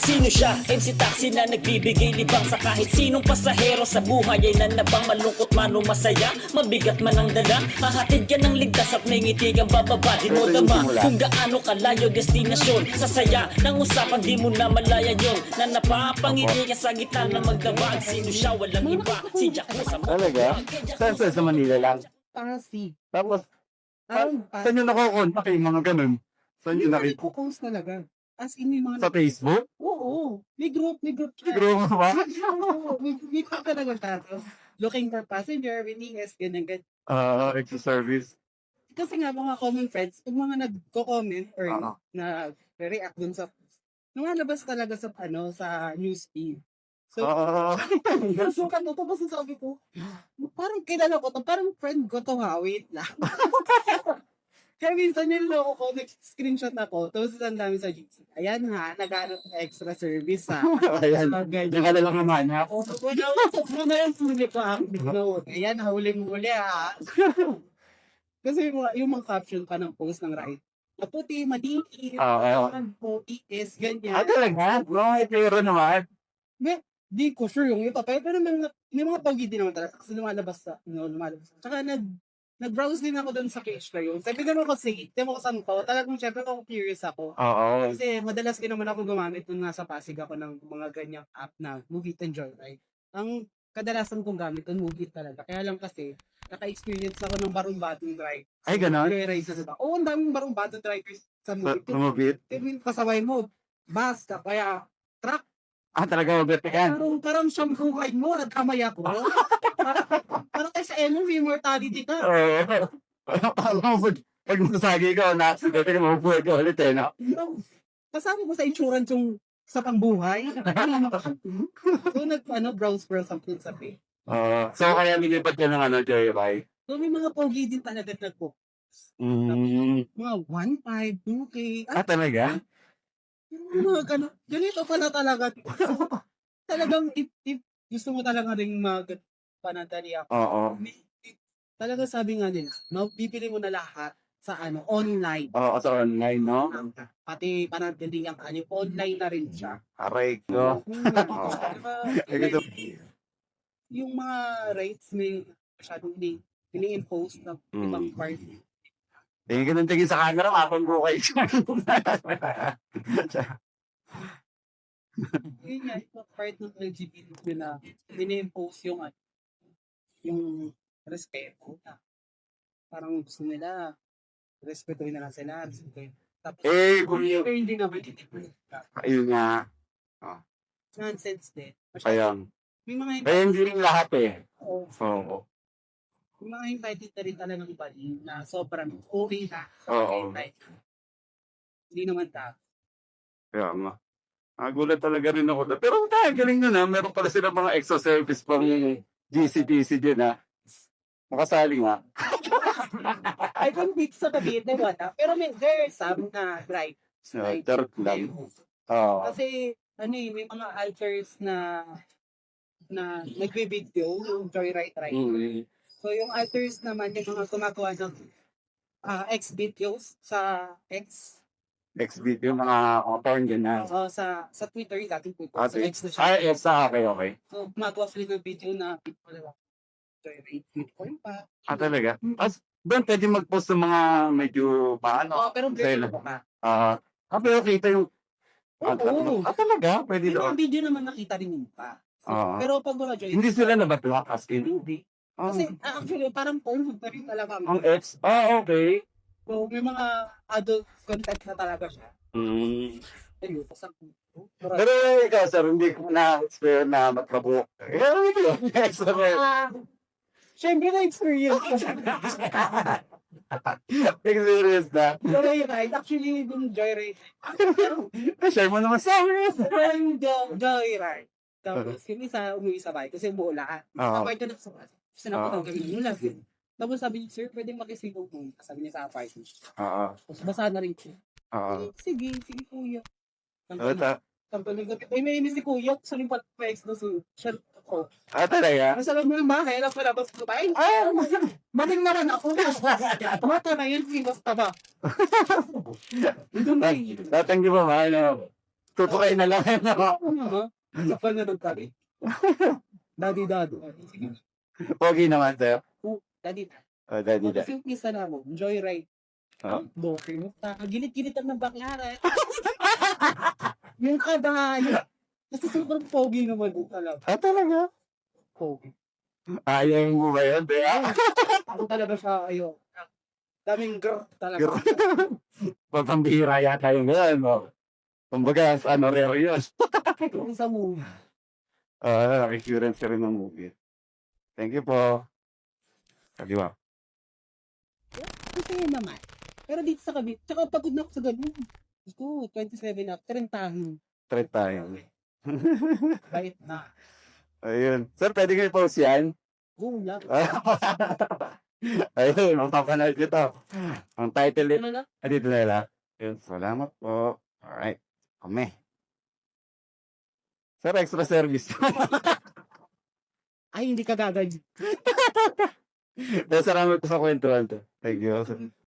Sino siya? MC Taxi na nagbibigay libang sa kahit sinong pasahero sa buhay ay nanabang malungkot man o masaya, mabigat man ang dala, hahatid ka ng ligtas at may ngiti kang bababa. Di mo dama kung gaano kalayo destinasyon, sa saya ng usapan di mo na malaya yun, na napapangiti ka sa gitna na magdamag. Sino siya? Walang iba, si Jaco sa Talaga? Saan sa Manila lang? Pasig. Tapos, Parang saan yung nakukontak yung mga ganun? Saan yung nakita? nagpo-post talaga. As in, may mga... Sa Facebook? Oo. May group. Siguro mo ba? Oo. May group talaga status. Looking for passenger, waiting is ganyan. Extra service. Kasi nga, mga common friends, pag mga nagko-comment or Oo. na-react dun sa post, lumalabas talaga sa, sa newsfeed. So, sukat na to, kasi sabi ko, parang kilala ko to, parang friend ko to ha, wait lang. Kaya minsan yung loko ko, nag-screenshot ako, tapos ang dami sa GC. Ayan ha, nag-ano extra service ha. Ayan. So, ganyan. Nakala lang naman ha. Muna yung huli ko ha. Ayan, huli-huli ha. Kasi yung mga caption pa ng post ng right, maputi, madiin, pogi is, ganyan. Talaga? No, pero naman. Di ko sure yung iba. Pero may mga pogi din naman talaga. Kasi lumalabas. Tsaka nag-browse din ako doon sa page na yun. Sabi naman ko, sige, mo ko saan ko. Talagang syempre ako curious ako. Oo. Kasi madalas din naman ako gumamit nung nasa Pasig ako ng mga ganyang app na Movie and Joyride. Ang kadalasan kong gamit ng Movie talaga. Kaya lang kasi, naka-experience ako ng barong-batong drive. Ay, ganon? Joyride sa diba? Oo, ang daming barong-batong drivers sa Movie. Tumubit? Kasabay mo, bus ka, kaya truck. Talaga mabit yan. Parang siyang buhay mo, nagkamay ako. Parang kasi sa enemy, mortality ka. Pag masagi ka, na-accident ka, mabubuhay ka ulit eh, no? Kasama mo sa insurance yung sa pangbuhay. So, browse something sa page. So, kaya nilipat ka ng Joyride? So, may mga pogi din talaga nagpo. Mga 1.5, 2K. Talaga? Yung mga ganito pala talaga. Talagang if gusto mo talaga rin panatali ako. Oo. Talaga sabi nga nila, bibili mo na lahat sa online. Oo, sa online, no? Pati panatili ang online na rin siya. Aray ko. Yung mga rates may masyadong ini-impose na ibang party. Tingin tingin sa camera, mapang-bukay siya. Yun nga, yung part ng LGBT na ini-impose yung respeto. Parang gusto nila, respetuhin na lang sila. Tapos, kung yun. hindi naman. Ayun nga. Nonsense din. Kaya hindi rin lahat eh. Oo. Yung mga invited na rin talagang iba na sobrang okay na. Oo. Hindi naman ta. Kaya nga. Gulat talaga rin ako. Pero galing nun ha. Meron pala sila mga extra service pang GCPC din ha. Makasali nga. I can beat sa Cavite wala. Pero there are some na drive. Tarot lang. Oo. Kasi may mga alters na nagbe-video yung joyride ride. So yung alters naman yung mga gumagawa ng X-videos sa X. X-video, mga porn gano'n. Sa Twitter, dating Twitter. Sa X na siya. X okay. So gumagawa sila ng video na joyride. Pa. Talaga? Doon pwede mag-post ng mga medyo paano. Pero blur pa. Pero kita yung... Oo. Talaga? Pwede Yung doon. mga video naman nakita rin yun pa. Pero pag mga joyride, Hindi sila nabatlock as in. hindi. Kasi actually parang porn na rin talaga. Ang X? Okay. So may mga adult content na talaga siya. Ayun, Pero ikaw sir, hindi ko na-experience na matrabok. Siyempre na-experience ko siya. Experience na. Joyride, actually yung joyride. Share mo naman sa amin. Joyride. Tapos yung isa umuwi sa bahay kasi buo lahat. Sabay ka na sa bahay. Gusto na ko gawin yung love. Tapos sabi niya, sir, pwede makisigaw mo. Sabi niya sa apartment. Tapos basa na rin siya. Sige kuya. May inis si kuya. Gusto rin pala pa-ex na siya. Talaga? Nasa loob mo yung bahay, alam ko na, tapos kumain. Mating na rin ako. Mata na yun, basta ba? Tatanggi ba ba? Tutukay na lang. Kapal na ng tabi. Daddy. Pogi naman, sir. Daddy. Oh, daddy, Kasi daddy. yung isa na mo, joyride. Oh? Booking. Gilid-gilitan ng baklara. Yung kabayo. Kasi sobrang pogi naman din talaga. Ah, talaga? Pogi. Ayaw mo ba yun? Ako talaga siya, ayo. Daming girl talaga. Girl. Pagpambihira yata yung gano'n, no? Kumbaga, ano, rare yun. Yung sa movie. Experience ka rin ng movie. Thank you po. Kaliwa. Kasi yun naman. Pero dito sa kabit, tsaka pagod na ako sa ganun. Gusto ko, 27 up, 30. Try tayo. Bait na. Ayun. Sir, pwede kayo pause yan? Go lang. Ayun, mapapanood ko to. Ang title nito. Ano na? Dito na lang. Ayun, salamat po. Alright. Kami. Sir, extra service. Ay, hindi ka gagawin. Salamat po sa kwentuhan to. Thank you.